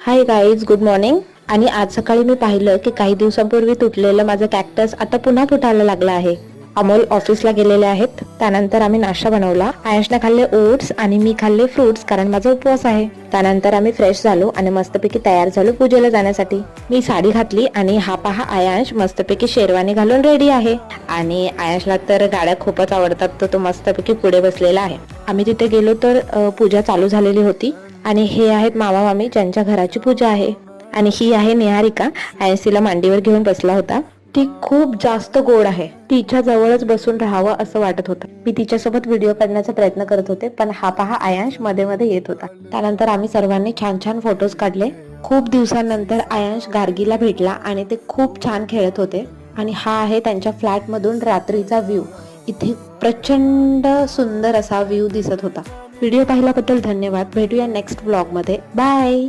Hi guys, good morning. आणि आज सकाळी मी पाहिलं की काही दिवसांपूर्वी तुटलेलं माझं कॅक्टस आता पुन्हा फुटायला लागलं आहे. अमोल ऑफिसला गेलेले आहेत. त्यानंतर आम्ही नाश्ता बनवला. आयशने खाल्ले ओट्स आणि मी खाल्ले फ्रुट्स, कारण माझा उपवास आहे. त्यानंतर आम्ही फ्रेश झालो आणि मस्तपैकी तयार झालो पूजेला जाण्यासाठी. मी साडी घातली आणि हा पहा आयांश मस्तपैकी शेरवानी घालून रेडी आहे. आणि आयांशला तर गाड्या खूपच आवडतात, तर तो मस्तपैकी पुढे बसलेला आहे. आम्ही तिथे गेलो तर पूजा चालू झालेली होती. आणि हे आहेत मामा मामी, ज्यांच्या घराची पूजा आहे. आणि ही आहे निहारिका. आयस तिला मांडीवर घेऊन बसला होता. ती खूप जास्त गोड आहे. तिच्या जवळच बसून राहावं असं वाटत होतं. मी तिच्यासोबत व्हिडिओ काढण्याचा प्रयत्न करत होते, पण हा पहा आयांश मध्ये मध्ये येत होता. त्यानंतर आम्ही सर्वांनी छान छान फोटोज काढले. खूप दिवसांनंतर आयांश गार्गीला भेटला आणि ते खूप छान खेळत होते. आणि हा आहे त्यांच्या फ्लॅट मधून रात्रीचा व्ह्यू. इथे प्रचंड सुंदर असा व्ह्यू दिसत होता. व्हिडिओ पाहिल्याबद्दल धन्यवाद. भेटूया नेक्स्ट ब्लॉग मध्ये. बाय.